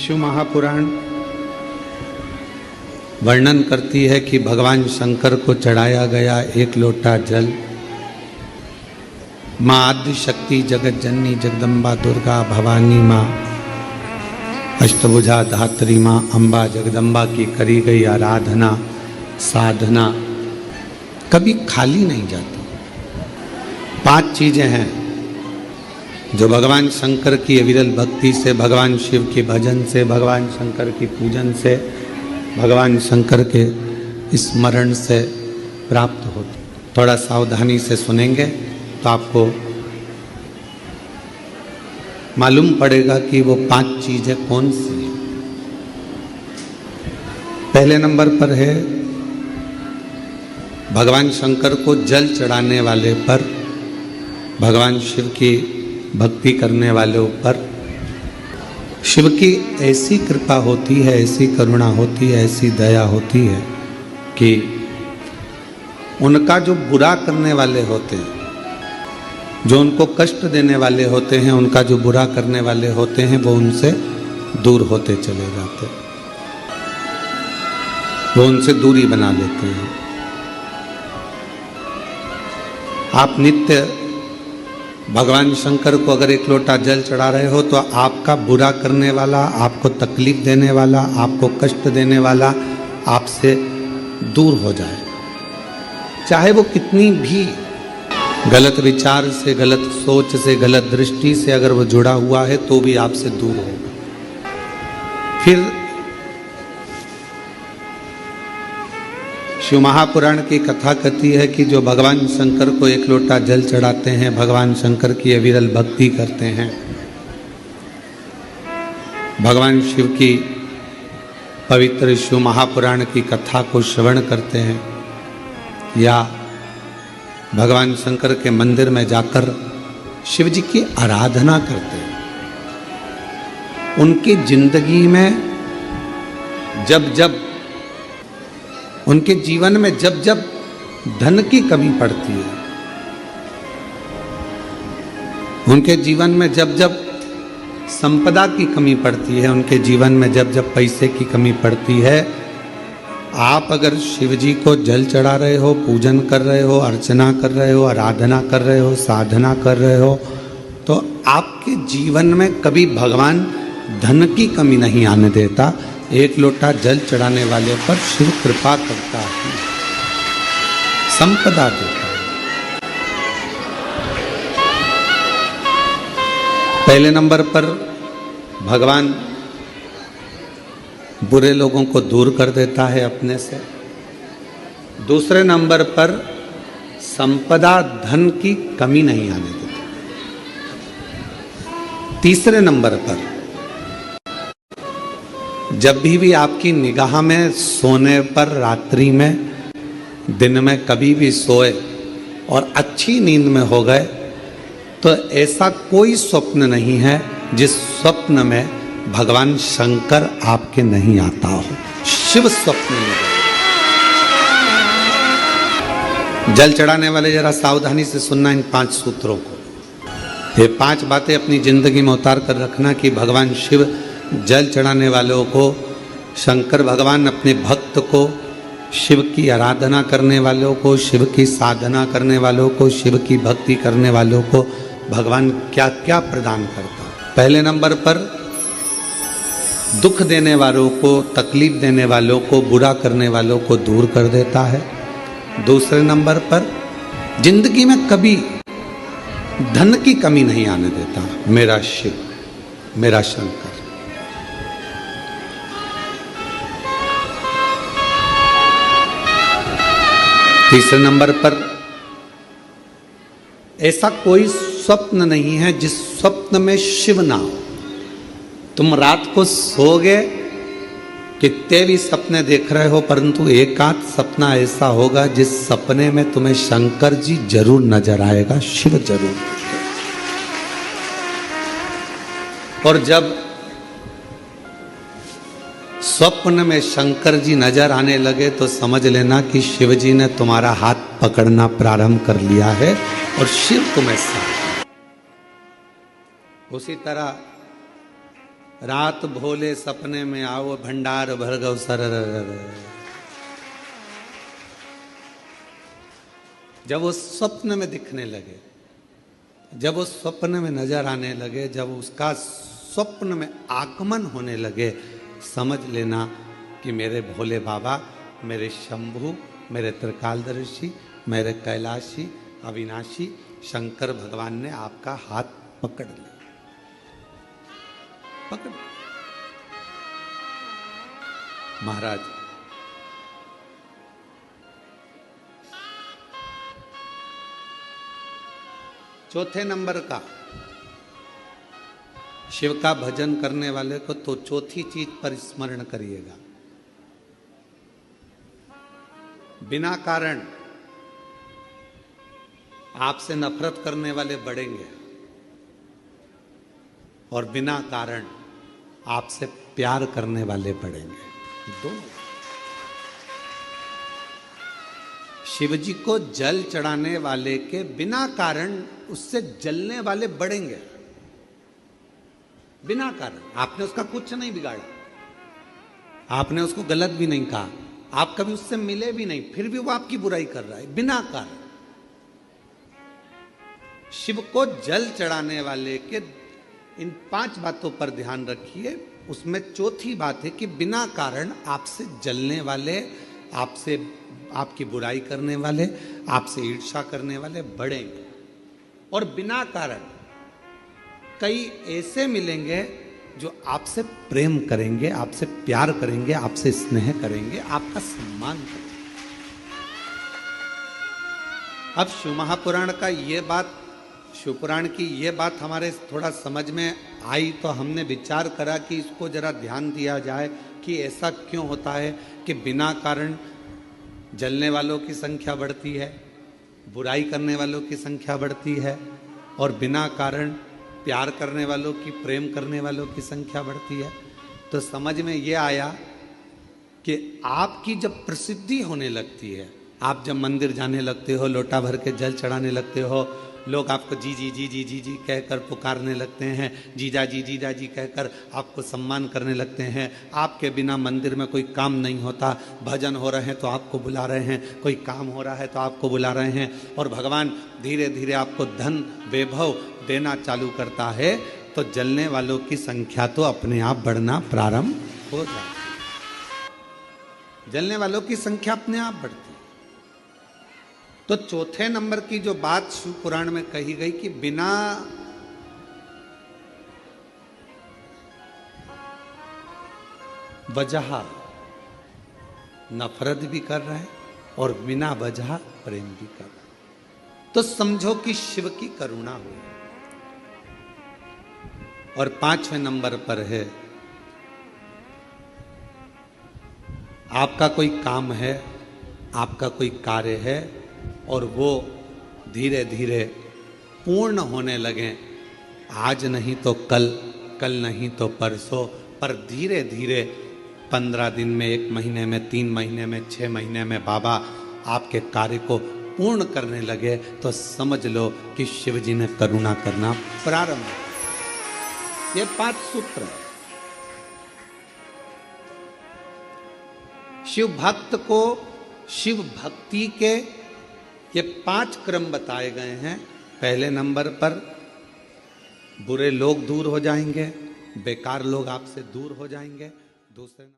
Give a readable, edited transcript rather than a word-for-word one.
शिव महापुराण वर्णन करती है कि भगवान शंकर को चढ़ाया गया एक लोटा जल माँ आदि शक्ति जगत जननी जगदम्बा दुर्गा भवानी माँ अष्टभुजा धात्री माँ अम्बा जगदम्बा की करी गई आराधना साधना कभी खाली नहीं जाती। 5 चीजें हैं जो भगवान शंकर की अविरल भक्ति से, भगवान शिव के भजन से, भगवान शंकर की पूजन से, भगवान शंकर के स्मरण से प्राप्त होती। थोड़ा सावधानी से सुनेंगे तो आपको मालूम पड़ेगा कि वो 5 चीजें कौन सी हैं। पहले नंबर पर है भगवान शंकर को जल चढ़ाने वाले पर, भगवान शिव की भक्ति करने वालों पर शिव की ऐसी कृपा होती है, ऐसी करुणा होती है, ऐसी दया होती है कि उनका जो बुरा करने वाले होते हैं, जो उनको कष्ट देने वाले होते हैं, उनका जो बुरा करने वाले होते हैं, वो उनसे दूर होते चले जाते हैं, वो उनसे दूरी बना लेते हैं। आप नित्य भगवान शंकर को अगर एक लोटा जल चढ़ा रहे हो तो आपका बुरा करने वाला, आपको तकलीफ देने वाला, आपको कष्ट देने वाला आपसे दूर हो जाए। चाहे वो कितनी भी गलत विचार से, गलत सोच से, गलत दृष्टि से अगर वो जुड़ा हुआ है तो भी आपसे दूर होगा। फिर शिव महापुराण की कथा कहती है कि जो भगवान शंकर को एक लोटा जल चढ़ाते हैं, भगवान शंकर की अविरल भक्ति करते हैं, भगवान शिव की पवित्र शिव महापुराण की कथा को श्रवण करते हैं या भगवान शंकर के मंदिर में जाकर शिव जी की आराधना करते हैं, उनकी जिंदगी में उनके जीवन में जब जब धन की कमी पड़ती है, उनके जीवन में जब जब संपदा की कमी पड़ती है, उनके जीवन में जब जब पैसे की कमी पड़ती है, आप अगर शिव जी को जल चढ़ा रहे हो, पूजन कर रहे हो, अर्चना कर रहे हो, आराधना कर रहे हो, साधना कर रहे हो, तो आपके जीवन में कभी भगवान धन की कमी नहीं आने देता। एक लोटा जल चढ़ाने वाले पर शिव कृपा करता है, संपदा देता है। पहले नंबर पर भगवान बुरे लोगों को दूर कर देता है अपने से। दूसरे नंबर पर संपदा धन की कमी नहीं आने देता। तीसरे नंबर पर जब भी आपकी निगाह में सोने पर, रात्रि में, दिन में कभी भी सोए और अच्छी नींद में हो गए तो ऐसा कोई स्वप्न नहीं है जिस स्वप्न में भगवान शंकर आपके नहीं आता हो। शिव स्वप्न में जल चढ़ाने वाले जरा सावधानी से सुनना इन 5 सूत्रों को। ये 5 बातें अपनी जिंदगी में उतार कर रखना कि भगवान शिव जल चढ़ाने वालों को, शंकर भगवान अपने भक्त को, शिव की आराधना करने वालों को, शिव की साधना करने वालों को, शिव की भक्ति करने वालों को भगवान क्या क्या प्रदान करता है। पहले नंबर पर दुख देने वालों को, तकलीफ देने वालों को, बुरा करने वालों को दूर कर देता है। दूसरे नंबर पर जिंदगी में कभी धन की कमी नहीं आने देता मेरा शिव, मेरा शंकर। तीसरे नंबर पर ऐसा कोई स्वप्न नहीं है जिस स्वप्न में शिव ना हो। तुम रात को सोओगे, कितने भी सपने देख रहे हो, परंतु एक आध सपना ऐसा होगा जिस सपने में तुम्हें शंकर जी जरूर नजर आएगा, शिव जरूर। और जब स्वप्न में शंकर जी नजर आने लगे तो समझ लेना कि शिव जी ने तुम्हारा हाथ पकड़ना प्रारंभ कर लिया है और शिव तुम्हें साथ। उसी तरह रात भोले सपने में आओ भंडार भर गौ सर। जब वो स्वप्न में दिखने लगे, जब वो स्वप्न में नजर आने लगे, जब उसका स्वप्न में आगमन होने लगे, समझ लेना कि मेरे भोले बाबा, मेरे शंभु, मेरे त्रिकालदर्शी, मेरे कैलाशी अविनाशी शंकर भगवान ने आपका हाथ पकड़ लिया, पकड़। महाराज चौथे नंबर का, शिव का भजन करने वाले को तो चौथी चीज पर स्मरण करिएगा। बिना कारण आपसे नफरत करने वाले बढ़ेंगे और बिना कारण आपसे प्यार करने वाले बढ़ेंगे, दोनों। शिव जी को जल चढ़ाने वाले के बिना कारण उससे जलने वाले बढ़ेंगे, बिना कारण। आपने उसका कुछ नहीं बिगाड़ा, आपने उसको गलत भी नहीं कहा, आप कभी उससे मिले भी नहीं, फिर भी वो आपकी बुराई कर रहा है बिना कारण। शिव को जल चढ़ाने वाले के इन 5 बातों पर ध्यान रखिए। उसमें चौथी बात है कि बिना कारण आपसे जलने वाले, आपसे आपकी बुराई करने वाले, आपसे ईर्ष्या करने वाले बढ़ेंगे। और बिना कारण कई ऐसे मिलेंगे जो आपसे प्रेम करेंगे, आपसे प्यार करेंगे, आपसे स्नेह करेंगे, आपका सम्मान करेंगे। अब शिव महापुराण का ये बात, शिवपुराण की ये बात हमारे थोड़ा समझ में आई तो हमने विचार करा कि इसको जरा ध्यान दिया जाए कि ऐसा क्यों होता है कि बिना कारण जलने वालों की संख्या बढ़ती है, बुराई करने वालों की संख्या बढ़ती है, और बिना कारण प्यार करने वालों की, प्रेम करने वालों की संख्या बढ़ती है। तो समझ में ये आया कि आपकी जब प्रसिद्धि होने लगती है, आप जब मंदिर जाने लगते हो, लोटा भर के जल चढ़ाने लगते हो, लोग आपको जी जी जी जी जी जी कहकर पुकारने लगते हैं, जीजा जी कहकर आपको सम्मान करने लगते हैं। आपके बिना मंदिर में कोई काम नहीं होता, भजन हो रहे हैं तो आपको बुला रहे हैं, कोई काम हो रहा है तो आपको बुला रहे हैं, और भगवान धीरे धीरे आपको धन वैभव देना चालू करता है, तो जलने वालों की संख्या तो अपने आप बढ़ना प्रारंभ हो जाती है। जलने वालों की संख्या अपने आप बढ़ती है। तो चौथे नंबर की जो बात शिव पुराण में कही गई कि बिना वजह नफरत भी कर रहा है और बिना वजह प्रेम भी कर रहा है, तो समझो कि शिव की करुणा हुई। और 5वें नंबर पर है, आपका कोई काम है, आपका कोई कार्य है और वो धीरे धीरे पूर्ण होने लगे, आज नहीं तो कल, कल नहीं तो परसों, पर धीरे धीरे 15 दिन में, 1 महीने में, 3 महीने में, 6 महीने में बाबा आपके कार्य को पूर्ण करने लगे, तो समझ लो कि शिव जी ने करुणा करना प्रारंभ किया। ये 5 सूत्र है। शिव भक्त को शिव भक्ति के ये 5 क्रम बताए गए हैं। पहले नंबर पर बुरे लोग दूर हो जाएंगे, बेकार लोग आपसे दूर हो जाएंगे। दूसरे